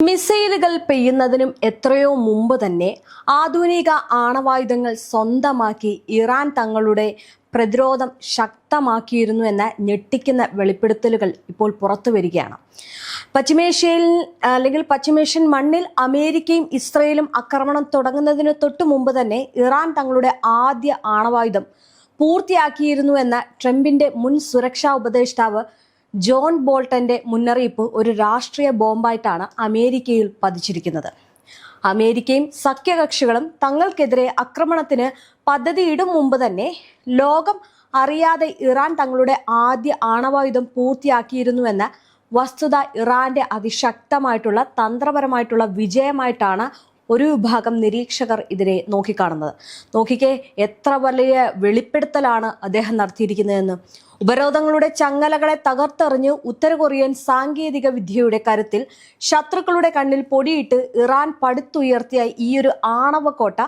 മിസൈലുകൾ പെയ്യുന്നതിനും എത്രയോ മുമ്പ് തന്നെ ആധുനിക ആണവായുധങ്ങൾ സ്വന്തമാക്കി ഇറാൻ തങ്ങളുടെ പ്രതിരോധം ശക്തമാക്കിയിരുന്നു എന്ന ഞെട്ടിക്കുന്ന വെളിപ്പെടുത്തലുകൾ ഇപ്പോൾ പുറത്തു വരികയാണ്. പശ്ചിമേഷ്യൻ മണ്ണിൽ അമേരിക്കയും ഇസ്രയേലും ആക്രമണം തുടങ്ങുന്നതിന് തൊട്ടു മുമ്പ് തന്നെ ഇറാൻ തങ്ങളുടെ ആദ്യ ആണവായുധം പൂർത്തിയാക്കിയിരുന്നു എന്ന ട്രംപിന്റെ മുൻ സുരക്ഷാ ഉപദേഷ്ടാവ് ജോൺ ബോൾട്ടന്റെ മുന്നറിയിപ്പ് ഒരു രാഷ്ട്രീയ ബോംബായിട്ടാണ് അമേരിക്കയിൽ പതിച്ചിരിക്കുന്നത്. അമേരിക്കയും സഖ്യകക്ഷികളും തങ്ങൾക്കെതിരെ ആക്രമണത്തിന് പദ്ധതിയിടും മുമ്പ് തന്നെ ലോകം അറിയാതെ ഇറാൻ തങ്ങളുടെ ആദ്യ ആണവായുധം പൂർത്തിയാക്കിയിരുന്നുവെന്ന വസ്തുത ഇറാന്റെ അതിശക്തമായിട്ടുള്ള തന്ത്രപരമായിട്ടുള്ള വിജയമായിട്ടാണ് ഒരു വിഭാഗം നിരീക്ഷകർ ഇതിനെ നോക്കിക്കാണുന്നത്. നോക്കിക്കേ, എത്ര വലിയ വെളിപ്പെടുത്തലാണ് അദ്ദേഹം നടത്തിയിരിക്കുന്നതെന്ന്. ഉപരോധങ്ങളുടെ ചങ്ങലകളെ തകർത്തെറിഞ്ഞ് ഉത്തര കൊറിയൻ സാങ്കേതിക വിദ്യയുടെ കരുത്തിൽ ശത്രുക്കളുടെ കണ്ണിൽ പൊടിയിട്ട് ഇറാൻ പടുത്തുയർത്തിയ ഈയൊരു ആണവക്കോട്ട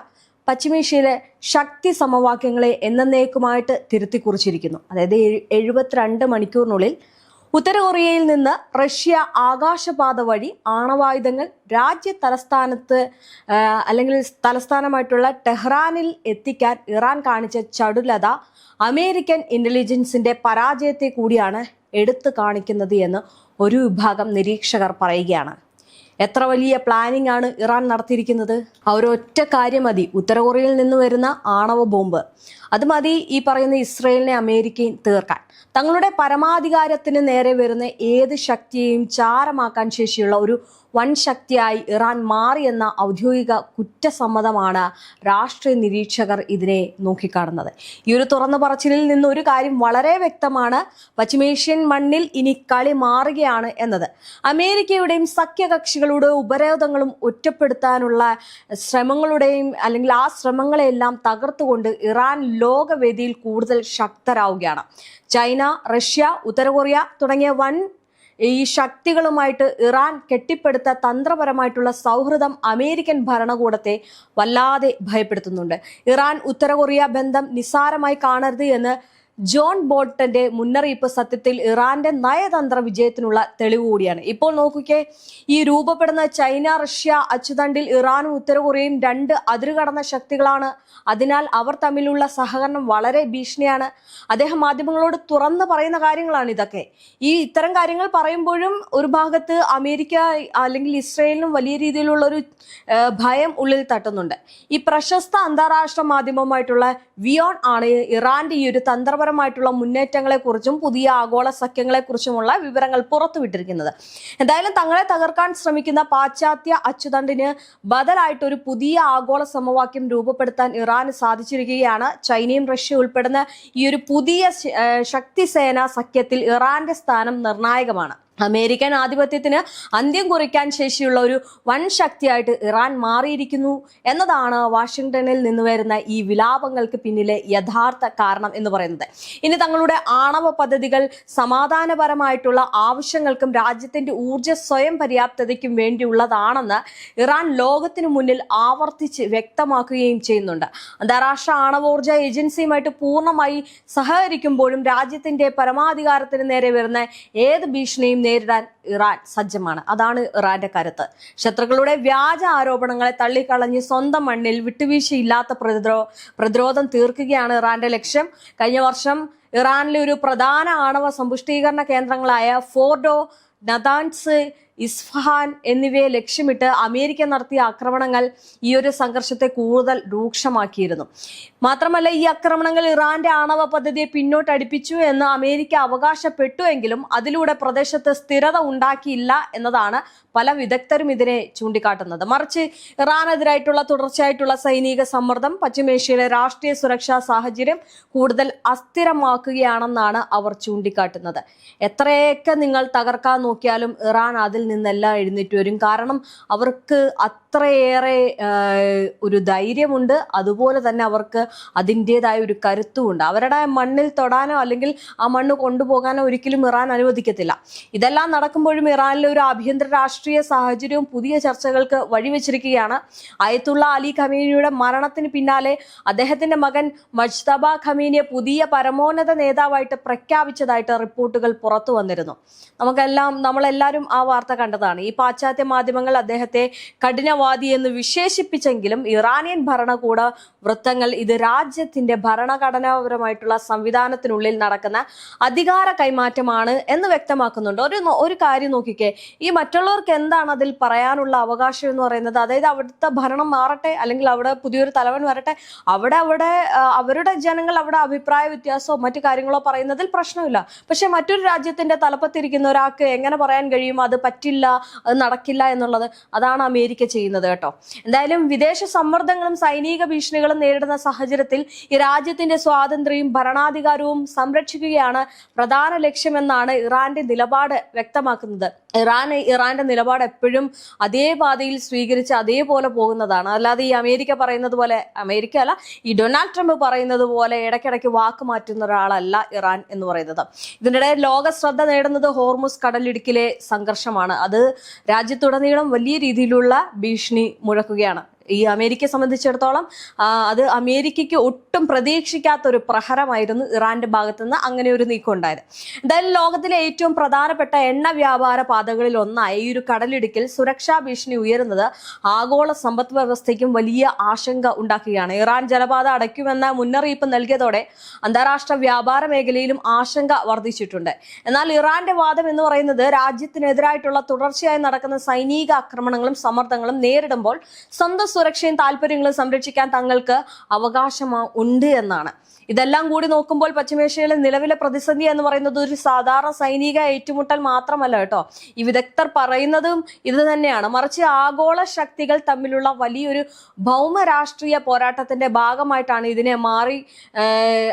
പശ്ചിമേഷ്യയിലെ ശക്തി സമവാക്യങ്ങളെ എന്നേക്കുമായിട്ട് തിരുത്തിക്കുറിച്ചിരിക്കുന്നു. അതായത് 72 മണിക്കൂറിനുള്ളിൽ ഉത്തര കൊറിയയിൽ നിന്ന് റഷ്യ ആകാശപാത വഴി ആണവായുധങ്ങൾ രാജ്യ തലസ്ഥാനമായിട്ടുള്ള ടെഹ്റാനിൽ എത്തിക്കാൻ ഇറാൻ കാണിച്ച ചടുലത അമേരിക്കൻ ഇന്റലിജൻസിന്റെ പരാജയത്തെ കൂടിയാണ് എടുത്തു കാണിക്കുന്നത് എന്ന് ഒരു വിഭാഗം നിരീക്ഷകർ പറയുകയാണ്. എത്ര വലിയ പ്ലാനിംഗ് ആണ് ഇറാൻ നടത്തിയിരിക്കുന്നത്! ആ ഒരൊറ്റ കാര്യം മതി, ഉത്തര കൊറിയയിൽ നിന്ന് വരുന്ന ആണവ ബോംബ്. അത് മതി ഈ പറയുന്ന ഇസ്രയേലിനെ അമേരിക്കയും തീർക്കാൻ. തങ്ങളുടെ പരമാധികാരത്തിന് നേരെ വരുന്ന ഏത് ശക്തിയെയും ചാരമാക്കാൻ ശേഷിയുള്ള ഒരു വൻ ശക്തിയായി ഇറാൻ മാറിയെന്ന ഔദ്യോഗിക കുറ്റസമ്മതമാണ് രാഷ്ട്രീയ നിരീക്ഷകർ ഇതിനെ നോക്കിക്കാണുന്നത്. ഈ ഒരു തുറന്ന പറച്ചിലിൽ നിന്ന് ഒരു കാര്യം വളരെ വ്യക്തമാണ്: പശ്ചിമേഷ്യൻ മണ്ണിൽ ഇനി കളി മാറുകയാണ് എന്നത്. അമേരിക്കയുടെയും സഖ്യകക്ഷികളുടെ ഉപരോധങ്ങളും ഒറ്റപ്പെടുത്താനുള്ള ശ്രമങ്ങളുടെയും ആ ശ്രമങ്ങളെല്ലാം തകർത്തുകൊണ്ട് ഇറാൻ ലോകവേദിയിൽ കൂടുതൽ ശക്തരാവുകയാണ്. ചൈന, റഷ്യ, ഉത്തര കൊറിയ തുടങ്ങിയ വൻ ഈ ശക്തികളുമായിട്ട് ഇറാൻ കെട്ടിപ്പടുത്ത തന്ത്രപരമായിട്ടുള്ള സൗഹൃദം അമേരിക്കൻ ഭരണകൂടത്തെ വല്ലാതെ ഭയപ്പെടുത്തുന്നുണ്ട്. ഇറാൻ ഉത്തര കൊറിയ ബന്ധം നിസ്സാരമായി കാണരുത് എന്ന് ജോൺ ബോൾട്ടന്റെ മുന്നറിയിപ്പ് സത്യത്തിൽ ഇറാന്റെ നയതന്ത്ര വിജയത്തിനുള്ള തെളിവ് കൂടിയാണ്. ഇപ്പോൾ നോക്കിക്കേ, ഈ രൂപപ്പെടുന്ന ചൈന റഷ്യ അച്ചുതണ്ടിൽ ഇറാനും ഉത്തര കൊറിയയും രണ്ട് അതിരുകടന്ന ശക്തികളാണ്. അതിനാൽ അവർ തമ്മിലുള്ള സഹകരണം വളരെ ഭീഷണിയാണ്. അദ്ദേഹം മാധ്യമങ്ങളോട് തുറന്നു പറയുന്ന കാര്യങ്ങളാണ് ഇതൊക്കെ. ഇത്തരം കാര്യങ്ങൾ പറയുമ്പോഴും ഒരു ഭാഗത്ത് അമേരിക്ക ഇസ്രയേലിനും വലിയ രീതിയിലുള്ള ഒരു ഭയം ഉള്ളിൽ തട്ടുന്നുണ്ട്. ഈ പ്രശസ്ത അന്താരാഷ്ട്ര മാധ്യമമായിട്ടുള്ള വിയോൺ ആണ് ഇറാന്റെ ഈ ഒരു തന്ത്രപരമായിട്ടുള്ള മുന്നേറ്റങ്ങളെ കുറിച്ചും പുതിയ ആഗോള സഖ്യങ്ങളെ കുറിച്ചുമുള്ള വിവരങ്ങൾ പുറത്തുവിട്ടിരിക്കുന്നത്. എന്തായാലും തങ്ങളെ തകർക്കാൻ ശ്രമിക്കുന്ന പാശ്ചാത്യ അച്ചുതണ്ടിന് ബദലായിട്ട് ഒരു പുതിയ ആഗോള സമവാക്യം രൂപപ്പെടുത്താൻ ഇറാന് സാധിച്ചിരിക്കുകയാണ്. ചൈനയും റഷ്യ ഉൾപ്പെടുന്ന ഈ ഒരു പുതിയ ശക്തിസേന സഖ്യത്തിൽ ഇറാന്റെ സ്ഥാനം നിർണായകമാണ്. അമേരിക്കൻ ആധിപത്യത്തിന് അന്ത്യം കുറിക്കാൻ ശേഷിയുള്ള ഒരു വൻ ശക്തിയായിട്ട് ഇറാൻ മാറിയിരിക്കുന്നു എന്നതാണ് വാഷിംഗ്ടണിൽ നിന്ന് വരുന്ന ഈ വിലാപങ്ങൾക്ക് പിന്നിലെ യഥാർത്ഥ കാരണം എന്ന് പറയുന്നത്. ഇനി തങ്ങളുടെ ആണവ പദ്ധതികൾ സമാധാനപരമായിട്ടുള്ള ആവശ്യങ്ങൾക്കും രാജ്യത്തിന്റെ ഊർജ്ജ സ്വയം പര്യാപ്തതയ്ക്കും വേണ്ടിയുള്ളതാണെന്ന് ഇറാൻ ലോകത്തിനു മുന്നിൽ ആവർത്തിച്ച് വ്യക്തമാക്കുകയും ചെയ്യുന്നുണ്ട്. അന്താരാഷ്ട്ര ആണവോർജ്ജ ഏജൻസിയുമായിട്ട് പൂർണ്ണമായി സഹകരിക്കുമ്പോഴും രാജ്യത്തിന്റെ പരമാധികാരത്തിന് നേരെ വരുന്ന ഏത് ഭീഷണിയും നേരിടാൻ ഇറാൻ സജ്ജമാണ്. അതാണ് ഇറാന്റെ കരുത്ത്. ശത്രുക്കളുടെ വ്യാജ ആരോപണങ്ങളെ തള്ളിക്കളഞ്ഞ് സ്വന്തം മണ്ണിൽ വിട്ടുവീഴ്ചയില്ലാത്ത പ്രതിരോധം തീർക്കുകയാണ് ഇറാന്റെ ലക്ഷ്യം. കഴിഞ്ഞ വർഷം ഇറാനിലെ ഒരു പ്രധാന ആണവ സമ്പുഷ്ടീകരണ കേന്ദ്രങ്ങളായ ഫോർഡോ, നതാൻസ്, ഇസ്ഫഹാൻ എന്നിവയെ ലക്ഷ്യമിട്ട് അമേരിക്ക നടത്തിയ ആക്രമണങ്ങൾ ഈ ഒരു സംഘർഷത്തെ കൂടുതൽ രൂക്ഷമാക്കിയിരുന്നു. മാത്രമല്ല, ഈ ആക്രമണങ്ങൾ ഇറാന്റെ ആണവ പദ്ധതിയെ പിന്നോട്ടടിപ്പിച്ചു എന്ന് അമേരിക്ക അവകാശപ്പെട്ടുവെങ്കിലും അതിലൂടെ പ്രദേശത്ത് സ്ഥിരത ഉണ്ടാക്കിയില്ല എന്നതാണ് പല വിദഗ്ധരും ഇതിനെ ചൂണ്ടിക്കാട്ടുന്നത്. മറിച്ച് ഇറാനെതിരായിട്ടുള്ള തുടർച്ചയായിട്ടുള്ള സൈനിക സമ്മർദ്ദം പശ്ചിമേഷ്യയിലെ രാഷ്ട്രീയ സുരക്ഷാ സാഹചര്യം കൂടുതൽ അസ്ഥിരമാക്കുകയാണെന്നാണ് അവർ ചൂണ്ടിക്കാട്ടുന്നത്. എത്രയൊക്കെ നിങ്ങൾ തകർക്കാൻ നോക്കിയാലും ഇറാൻ അതിൽ നിന്നെല്ലാം എഴുന്നേറ്റ് വരും. കാരണം അവർക്ക് അത്രയേറെ ഒരു ധൈര്യമുണ്ട്, അതുപോലെ തന്നെ അവർക്ക് അതിൻ്റെതായ ഒരു കരുത്തുമുണ്ട്. അവരുടെ മണ്ണിൽ തൊടാനോ അല്ലെങ്കിൽ ആ മണ്ണ് കൊണ്ടുപോകാനോ ഒരിക്കലും ഇറാൻ അനുവദിക്കത്തില്ല. ഇതെല്ലാം നടക്കുമ്പോഴും ഇറാനിലെ ഒരു ആഭ്യന്തര രാഷ്ട്രീയ സാഹചര്യവും പുതിയ ചർച്ചകൾക്ക് വഴിവെച്ചിരിക്കുകയാണ്. അയത്തുള്ള അലി ഖമീനിയുടെ മരണത്തിന് പിന്നാലെ അദ്ദേഹത്തിന്റെ മകൻ മജ്തബ ഖമീനിയെ പുതിയ പരമോന്നത നേതാവായിട്ട് പ്രഖ്യാപിച്ചതായിട്ട് റിപ്പോർട്ടുകൾ പുറത്തു വന്നിരുന്നു. നമ്മളെല്ലാവരും ആ വാർത്ത കണ്ടതാണ്. ഈ പാശ്ചാത്യ മാധ്യമങ്ങൾ അദ്ദേഹത്തെ കഠിനവാദി എന്ന് വിശേഷിപ്പിച്ചെങ്കിലും ഇറാനിയൻ ഭരണകൂട വൃത്തങ്ങൾ ഇത് രാജ്യത്തിന്റെ ഭരണഘടനാപരമായിട്ടുള്ള സംവിധാനത്തിനുള്ളിൽ നടക്കുന്ന അധികാര കൈമാറ്റമാണ് എന്ന് വ്യക്തമാക്കുന്നുണ്ട്. ഒരു കാര്യം നോക്കിക്കേ, ഈ മറ്റുള്ളവർക്ക് എന്താണ് അതിൽ പറയാനുള്ള അവകാശം എന്ന് പറയുന്നത്? അതായത് അവിടുത്തെ ഭരണം മാറട്ടെ, അല്ലെങ്കിൽ അവിടെ പുതിയൊരു തലവൻ വരട്ടെ, അവിടെ അവരുടെ ജനങ്ങൾ അവിടെ അഭിപ്രായ വ്യത്യാസമോ മറ്റു കാര്യങ്ങളോ പറയുന്നതിൽ പ്രശ്നമില്ല. പക്ഷെ മറ്റൊരു രാജ്യത്തിന്റെ തലപ്പത്തിരിക്കുന്ന ഒരാൾക്ക് എങ്ങനെ പറയാൻ കഴിയും അത് പറ്റില്ല, അത് നടക്കില്ല എന്നുള്ളത്? അതാണ് അമേരിക്ക ചെയ്യുന്നത് കേട്ടോ. എന്തായാലും വിദേശ സമ്മർദ്ദങ്ങളും സൈനിക ഭീഷണികളും നേരിടുന്ന സാഹചര്യത്തിൽ ഈ രാജ്യത്തിന്റെ സ്വാതന്ത്ര്യവും ഭരണാധികാരവും സംരക്ഷിക്കുകയാണ് പ്രധാന ലക്ഷ്യമെന്നാണ് ഇറാന്റെ നിലപാട് വ്യക്തമാക്കുന്നത്. ഇറാന്റെ നിലപാട് എപ്പോഴും അതേ പാതയിൽ സ്വീകരിച്ച് അതേപോലെ പോകുന്നതാണ്. അല്ലാതെ ഈ അമേരിക്ക പറയുന്നത് പോലെ, അമേരിക്ക അല്ല, ഈ ഡൊണാൾഡ് ട്രംപ് പറയുന്നത് പോലെ ഇടയ്ക്കിടയ്ക്ക് വാക്ക് മാറ്റുന്ന ഒരാളല്ല ഇറാൻ എന്ന് പറയുന്നത്. ഇതിനിടെ ലോക ശ്രദ്ധ നേടുന്നത് ഹോർമുസ് കടലിടുക്കിലെ സംഘർഷമാണ്. അത് രാജ്യത്തുടനീളം വലിയ രീതിയിലുള്ള ഭീഷണി മുഴക്കുകയാണ്. ഈ അമേരിക്കയെ സംബന്ധിച്ചിടത്തോളം അത് അമേരിക്കയ്ക്ക് ഒട്ടും പ്രതീക്ഷിക്കാത്ത ഒരു പ്രഹരമായിരുന്നു ഇറാന്റെ ഭാഗത്തു നിന്ന് അങ്ങനെ ഒരു നീക്കം ഉണ്ടായത്. എന്തായാലും ലോകത്തിലെ ഏറ്റവും പ്രധാനപ്പെട്ട എണ്ണ വ്യാപാര പാതകളിൽ ഒന്നായ ഈ ഒരു കടലിടുക്കിൽ സുരക്ഷാ ഭീഷണി ഉയരുന്നത് ആഗോള സമ്പദ് വ്യവസ്ഥയ്ക്കും വലിയ ആശങ്ക ഉണ്ടാക്കുകയാണ്. ഇറാൻ ജലപാത അടയ്ക്കുമെന്ന മുന്നറിയിപ്പ് നൽകിയതോടെ അന്താരാഷ്ട്ര വ്യാപാര മേഖലയിലും ആശങ്ക വർദ്ധിച്ചിട്ടുണ്ട്. എന്നാൽ ഇറാന്റെ വാദം എന്ന് പറയുന്നത് രാജ്യത്തിനെതിരായിട്ടുള്ള തുടർച്ചയായി നടക്കുന്ന സൈനിക ആക്രമണങ്ങളും സമ്മർദ്ദങ്ങളും നേരിടുമ്പോൾ സ്വന്തം സുരക്ഷയും താല്പര്യങ്ങളും സംരക്ഷിക്കാൻ തങ്ങൾക്ക് അവകാശം ഉണ്ട് എന്നാണ്. ഇതെല്ലാം കൂടി നോക്കുമ്പോൾ പശ്ചിമേഷ്യയിലെ നിലവിലെ പ്രതിസന്ധി എന്ന് പറയുന്നത് ഒരു സാധാരണ സൈനിക ഏറ്റുമുട്ടൽ മാത്രമല്ല കേട്ടോ. ഈ വിദഗ്ധർ പറയുന്നതും ഇത് തന്നെയാണ്. മറിച്ച് ആഗോള ശക്തികൾ തമ്മിലുള്ള വലിയൊരു ഭൗമരാഷ്ട്രീയ പോരാട്ടത്തിന്റെ ഭാഗമായിട്ടാണ് ഇതിനെ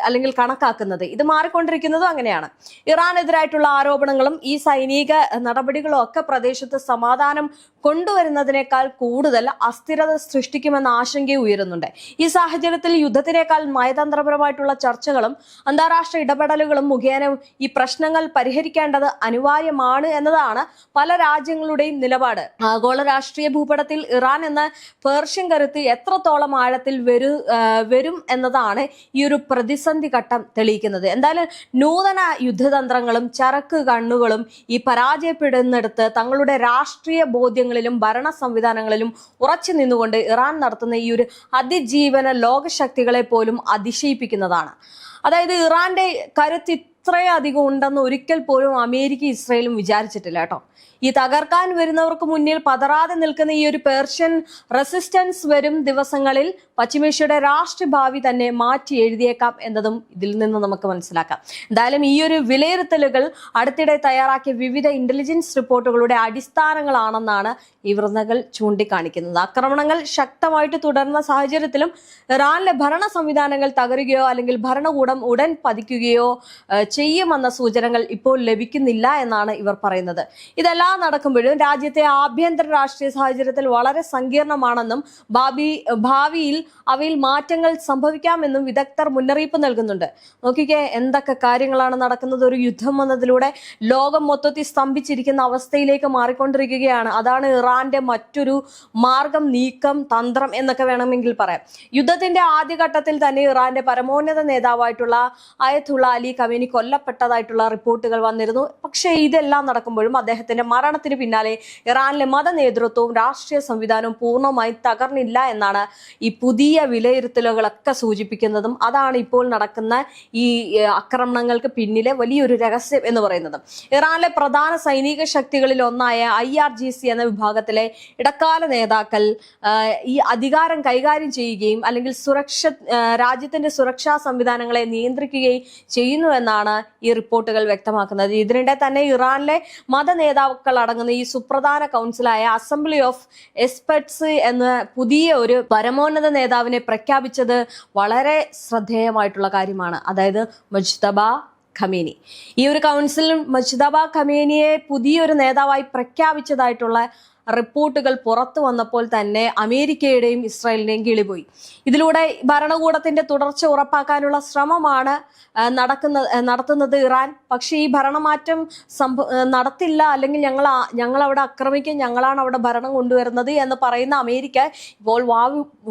അല്ലെങ്കിൽ കണക്കാക്കുന്നത്. ഇത് മാറിക്കൊണ്ടിരിക്കുന്നതും അങ്ങനെയാണ്. ഇറാനെതിരായിട്ടുള്ള ആരോപണങ്ങളും ഈ സൈനിക നടപടികളും ഒക്കെ പ്രദേശത്ത് സമാധാനം കൊണ്ടുവരുന്നതിനേക്കാൾ കൂടുതൽ അസ്ഥിരത സൃഷ്ടിക്കുമെന്ന ആശങ്കയും ഉയരുന്നുണ്ട്. ഈ സാഹചര്യത്തിൽ യുദ്ധത്തിനേക്കാൾ നയതന്ത്രപരമായിട്ടുള്ള ചർച്ചകളും അന്താരാഷ്ട്ര ഇടപെടലുകളും മുഖേന ഈ പ്രശ്നങ്ങൾ പരിഹരിക്കേണ്ടത് അനിവാര്യമാണ് എന്നതാണ് പല രാജ്യങ്ങളുടെയും നിലപാട്. ആഗോള രാഷ്ട്രീയ ഭൂപടത്തിൽ ഇറാൻ എന്ന പേർഷ്യൻ കരുത്ത് എത്രത്തോളം ആഴത്തിൽ വരും എന്നതാണ് ഈ ഒരു പ്രതിസന്ധി ഘട്ടം തെളിയിക്കുന്നത്. എന്തായാലും നൂതന യുദ്ധതന്ത്രങ്ങളും ചരക്ക് കണ്ണുകളും ഈ പരാജയപ്പെടുന്നിടത്ത് തങ്ങളുടെ രാഷ്ട്രീയ ബോധ്യങ്ങളിലും ഭരണ സംവിധാനങ്ങളിലും ഉറച്ചു നിന്നുകൊണ്ട് ഇറാൻ നടത്തുന്ന ഈ ഒരു അതിജീവന ലോകശക്തികളെ പോലും അതിശയിപ്പിക്കുന്നതാണ്. അതായത് ഇറാന്റെ കരുത്ത് ഇത്രയധികം ഉണ്ടെന്ന് ഒരിക്കൽ പോലും അമേരിക്ക ഇസ്രയേലും വിചാരിച്ചിട്ടില്ല കേട്ടോ. ഈ തകർക്കാൻ വരുന്നവർക്ക് മുന്നിൽ പതറാതെ നിൽക്കുന്ന ഈ ഒരു പേർഷ്യൻ റെസിസ്റ്റൻസ് വരും ദിവസങ്ങളിൽ പശ്ചിമേഷ്യയുടെ രാഷ്ട്രീയ ഭാവി തന്നെ മാറ്റി എഴുതിയേക്കാം എന്നതും ഇതിൽ നിന്ന് നമുക്ക് മനസ്സിലാക്കാം. എന്തായാലും ഈ ഒരു വിലയിരുത്തലുകൾ അടുത്തിടെ തയ്യാറാക്കിയ വിവിധ ഇന്റലിജൻസ് റിപ്പോർട്ടുകളുടെ അടിസ്ഥാനങ്ങളാണെന്നാണ് ഈ വൃന്ദങ്ങൾ ചൂണ്ടിക്കാണിക്കുന്നത്. ആക്രമണങ്ങൾ ശക്തമായിട്ട് തുടർന്ന സാഹചര്യത്തിലും ഇറാനിലെ ഭരണ സംവിധാനങ്ങൾ തകരുകയോ അല്ലെങ്കിൽ ഭരണകൂടം ഉടൻ പതിക്കുകയോ ചെയ്യുമെന്ന സൂചനകൾ ഇപ്പോൾ ലഭിക്കുന്നില്ല എന്നാണ് ഇവർ പറയുന്നത്. ഇതെല്ലാം നടക്കുമ്പോഴും രാജ്യത്തെ ആഭ്യന്തര രാഷ്ട്രീയ സാഹചര്യത്തിൽ വളരെ സങ്കീർണമാണെന്നും ഭാവിയിൽ അവയിൽ മാറ്റങ്ങൾ സംഭവിക്കാമെന്നും വിദഗ്ധർ മുന്നറിയിപ്പ് നൽകുന്നുണ്ട്. നോക്കിക്കേ, എന്തൊക്കെ കാര്യങ്ങളാണ് നടക്കുന്നത്. ഒരു യുദ്ധം വന്നതിലൂടെ ലോകം മൊത്തത്തിൽ സ്തംഭിച്ചിരിക്കുന്ന അവസ്ഥയിലേക്ക് മാറിക്കൊണ്ടിരിക്കുകയാണ്. അതാണ് ഇറാന്റെ മറ്റൊരു മാർഗം, നീക്കം, തന്ത്രം എന്നൊക്കെ വേണമെങ്കിൽ പറയാം. യുദ്ധത്തിന്റെ ആദ്യഘട്ടത്തിൽ തന്നെ ഇറാന്റെ പരമോന്നത നേതാവായിട്ടുള്ള അയത്തുള്ള അലി ഖമേനി കൊല്ലപ്പെട്ടതായിട്ടുള്ള റിപ്പോർട്ടുകൾ വന്നിരുന്നു. പക്ഷേ ഇതെല്ലാം നടക്കുമ്പോഴും അദ്ദേഹത്തിന്റെ മരണത്തിന് പിന്നാലെ ഇറാനിലെ മത നേതൃത്വവും രാഷ്ട്രീയ സംവിധാനവും പൂർണ്ണമായി തകർന്നില്ല എന്നാണ് ഈ പുതിയ വിലയിരുത്തലുകളൊക്കെ സൂചിപ്പിക്കുന്നതും. അതാണ് ഇപ്പോൾ നടക്കുന്ന ഈ ആക്രമണങ്ങൾക്ക് പിന്നിലെ വലിയൊരു രഹസ്യം എന്ന് പറയുന്നത്. ഇറാനിലെ പ്രധാന സൈനിക ശക്തികളിൽ ഒന്നായ IRGC എന്ന വിഭാഗത്തിലെ ഇടക്കാല നേതാക്കൾ ഈ അധികാരം കൈകാര്യം ചെയ്യുകയും അല്ലെങ്കിൽ രാജ്യത്തിന്റെ സുരക്ഷാ സംവിധാനങ്ങളെ നിയന്ത്രിക്കുകയും ചെയ്യുന്നുവെന്നാണ് ഈ റിപ്പോർട്ടുകൾ വ്യക്തമാക്കുന്നത്. ഇതിനിടെ തന്നെ ഇറാനിലെ മത നേതാക്കൾ അടങ്ങുന്ന ഈ സുപ്രധാന കൗൺസിലായ അസംബ്ലി ഓഫ് എക്സ്പെർട്സ് എന്ന പുതിയ ഒരു പരമോന്നത നേതാവിനെ പ്രഖ്യാപിച്ചത് വളരെ ശ്രദ്ധേയമായിട്ടുള്ള കാര്യമാണ്. അതായത് മുജ്തബ ഖമേനി. ഈ ഒരു കൗൺസിൽ മുജ്തബ ഖമേനിയെ പുതിയൊരു നേതാവായി പ്രഖ്യാപിച്ചതായിട്ടുള്ള റിപ്പോർട്ടുകൾ പുറത്തു വന്നപ്പോൾ തന്നെ അമേരിക്കയുടെയും ഇസ്രായേലിന്റെയും കിളിപോയി. ഇതിലൂടെ ഭരണകൂടത്തിന്റെ തുടർച്ച ഉറപ്പാക്കാനുള്ള ശ്രമമാണ് നടത്തുന്നത് ഇറാൻ. പക്ഷേ ഈ ഭരണമാറ്റം നടത്തില്ല, അല്ലെങ്കിൽ ഞങ്ങൾ അവിടെ ആക്രമിക്കും, ഞങ്ങളാണ് അവിടെ ഭരണം കൊണ്ടുവരുന്നത് എന്ന് പറയുന്ന അമേരിക്ക ഇപ്പോൾ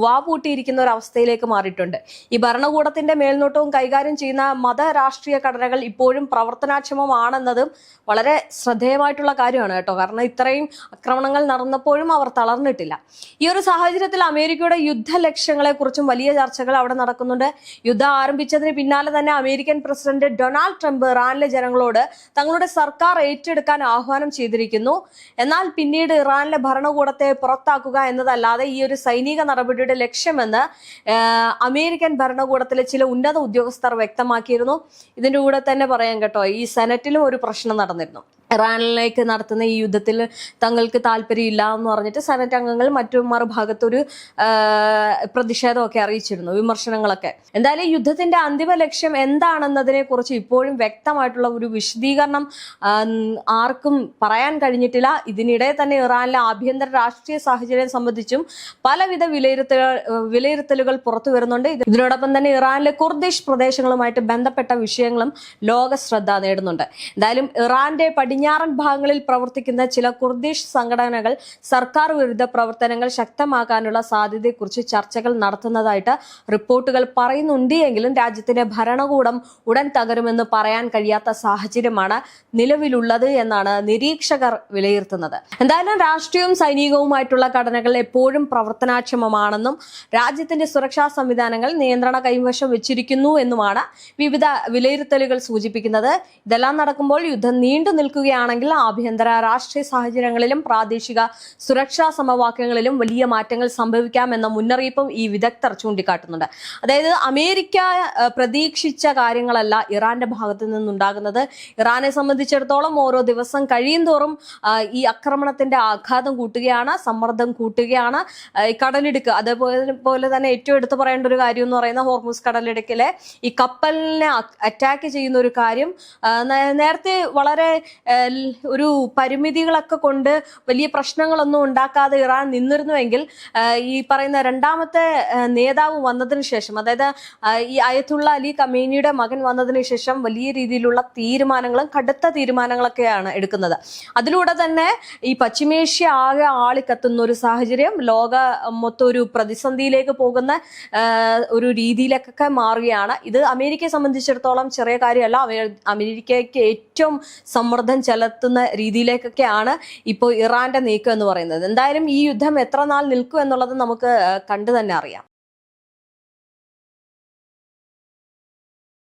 വാവൂട്ടിയിരിക്കുന്ന ഒരു അവസ്ഥയിലേക്ക് മാറിയിട്ടുണ്ട്. ഈ ഭരണകൂടത്തിന്റെ മേൽനോട്ടവും കൈകാര്യം ചെയ്യുന്ന മതരാഷ്ട്രീയ ഘടനകൾ ഇപ്പോഴും പ്രവർത്തനക്ഷമമാണെന്നതും വളരെ ശ്രദ്ധേയമായിട്ടുള്ള കാര്യമാണ് കേട്ടോ. കാരണം ഇത്രയും ആക്രമണങ്ങൾ നടന്നപ്പോഴും അവർ തളർന്നിട്ടില്ല. ഈ ഒരു സാഹചര്യത്തിൽ അമേരിക്കയുടെ യുദ്ധ ലക്ഷ്യങ്ങളെ കുറിച്ചും വലിയ ചർച്ചകൾ അവിടെ നടക്കുന്നുണ്ട്. യുദ്ധം ആരംഭിച്ചതിന് പിന്നാലെ തന്നെ അമേരിക്കൻ പ്രസിഡന്റ് ഡൊണാൾഡ് ട്രംപ് ഇറാനിലെ ജനങ്ങളോട് തങ്ങളുടെ സർക്കാർ ഏറ്റെടുക്കാൻ ആഹ്വാനം ചെയ്തിരിക്കുന്നു. എന്നാൽ പിന്നീട് ഇറാനിലെ ഭരണകൂടത്തെ പുറത്താക്കുക എന്നതല്ലാതെ ഈ ഒരു സൈനിക നടപടിയുടെ ലക്ഷ്യമെന്ന് അമേരിക്കൻ ഭരണകൂടത്തിലെ ചില ഉന്നത ഉദ്യോഗസ്ഥർ വ്യക്തമാക്കിയിരുന്നു. ഇതിന്റെ കൂടെ തന്നെ പറയാൻ കേട്ടോ, ഈ സെനറ്റിലും ഒരു പ്രശ്നം നടന്നിരുന്നു. ഇറാനിലേക്ക് നടത്തുന്ന ഈ യുദ്ധത്തിൽ തങ്ങൾക്ക് താല്പര്യമില്ല എന്ന് പറഞ്ഞിട്ട് സെനറ്റ് അംഗങ്ങൾ മറുഭാഗത്തൊരു പ്രതിഷേധമൊക്കെ അറിയിച്ചിരുന്നു, വിമർശനങ്ങളൊക്കെ. എന്തായാലും യുദ്ധത്തിന്റെ അന്തിമ ലക്ഷ്യം എന്താണെന്നതിനെ കുറിച്ച് ഇപ്പോഴും വ്യക്തമായിട്ടുള്ള ഒരു വിശദീകരണം ആർക്കും പറയാൻ കഴിഞ്ഞിട്ടില്ല. ഇതിനിടെ തന്നെ ഇറാനിലെ ആഭ്യന്തര രാഷ്ട്രീയ സാഹചര്യം സംബന്ധിച്ചും പലവിധ വിലയിരുത്തലുകൾ പുറത്തു വരുന്നുണ്ട്. ഇതിനോടൊപ്പം തന്നെ ഇറാനിലെ കുർദിഷ് പ്രദേശങ്ങളുമായിട്ട് ബന്ധപ്പെട്ട വിഷയങ്ങളും ലോക ശ്രദ്ധ നേടുന്നുണ്ട്. എന്തായാലും ഇറാന്റെ പടിഞ്ഞാറൻ ഭാഗങ്ങളിൽ പ്രവർത്തിക്കുന്ന ചില കുർദിഷ് സംഘടനകൾ സർക്കാർ വിരുദ്ധ പ്രവർത്തനങ്ങൾ ശക്തമാക്കാനുള്ള സാധ്യതയെക്കുറിച്ച് ചർച്ചകൾ നടത്തുന്നതായിട്ട് റിപ്പോർട്ടുകൾ പറയുന്നുണ്ട്. എങ്കിലും രാജ്യത്തിന്റെ ഭരണകൂടം ഉടൻ തകരുമെന്ന് പറയാൻ കഴിയാത്ത സാഹചര്യമാണ് നിലവിലുള്ളത് എന്നാണ് നിരീക്ഷകർ വിലയിരുത്തുന്നത്. എന്തായാലും രാഷ്ട്രീയവും സൈനികവുമായിട്ടുള്ള ഘടനകൾ എപ്പോഴും പ്രവർത്തനക്ഷമമാണെന്നും രാജ്യത്തിന്റെ സുരക്ഷാ സംവിധാനങ്ങൾ നിയന്ത്രണ കൈവശം വെച്ചിരിക്കുന്നു എന്നുമാണ് വിവിധ വിലയിരുത്തലുകൾ സൂചിപ്പിക്കുന്നത്. ഇതെല്ലാം നടക്കുമ്പോൾ യുദ്ധം നീണ്ടു നിൽക്കുകയാണെങ്കിൽ ആഭ്യന്തര രാഷ്ട്രീയ സാഹചര്യങ്ങളിലും പ്രാദേശിക സുരക്ഷാ സമവാക്യങ്ങളിലും വലിയ മാറ്റങ്ങൾ സംഭവിക്കാമെന്ന മുന്നറിയിപ്പും ഈ വിദഗ്ധർ ചൂണ്ടിക്കാട്ടുന്നുണ്ട്. അതായത് അമേരിക്ക പ്രതീക്ഷിച്ച കാര്യങ്ങളല്ല ഇറാന്റെ ഭാഗത്ത് നിന്നുണ്ടാകുന്നത്. ഇറാനെ സംബന്ധിച്ചിടത്തോളം ഓരോ ദിവസം കഴിയുന്തോറും ഈ ആക്രമണത്തിന്റെ ആഘാതം കൂട്ടുകയാണ്, സമ്മർദ്ദം കൂട്ടുകയാണ്. കടലിടുക്ക്, അതേപോലെ തന്നെ ഏറ്റവും എടുത്തു പറയേണ്ട ഒരു കാര്യം എന്ന് പറയുന്ന ഹോർമുസ് കടലിടുക്കിലെ ഈ കപ്പലിനെ അറ്റാക്ക് ചെയ്യുന്ന ഒരു കാര്യം നേരത്തെ വളരെ ഒരു പരിമിതികളൊക്കെ കൊണ്ട് വലിയ പ്രശ്നങ്ങളൊന്നും ഉണ്ടാക്കാതെ ഇറാൻ നിന്നിരുന്നുവെങ്കിൽ ഈ പറയുന്ന രണ്ടാമത്തെ നേതാവ് വന്നതിന് ശേഷം, അതായത് ഈ അയത്തുള്ള അലി ഖമേനിയുടെ മകൻ വന്നതിന് ശേഷം വലിയ രീതിയിലുള്ള തീരുമാനങ്ങളും കടുത്ത തീരുമാനങ്ങളൊക്കെയാണ് എടുക്കുന്നത്. അതിലൂടെ തന്നെ ഈ പശ്ചിമേഷ്യ ആകെ ആളിക്കത്തുന്ന ഒരു സാഹചര്യം, ലോക മൊത്തം ഒരു പ്രതിസന്ധിയിലേക്ക് പോകുന്ന ഒരു രീതിയിലേക്കൊക്കെ മാറുകയാണ്. ഇത് അമേരിക്കയെ സംബന്ധിച്ചിടത്തോളം ചെറിയ കാര്യമല്ല. അമേരിക്കയ്ക്ക് ഏറ്റവും സമ്മർദ്ദം ചെലുത്തുന്ന രീതിയിലേക്കൊക്കെയാണ് ഇപ്പോൾ ഇറാന്റെ നീക്കം എന്ന് പറയുന്നത്. എന്തായാലും ഈ യുദ്ധം എത്ര നാൾ നിൽക്കും എന്നുള്ളത് നമുക്ക് കണ്ടു തന്നെ അറിയാം.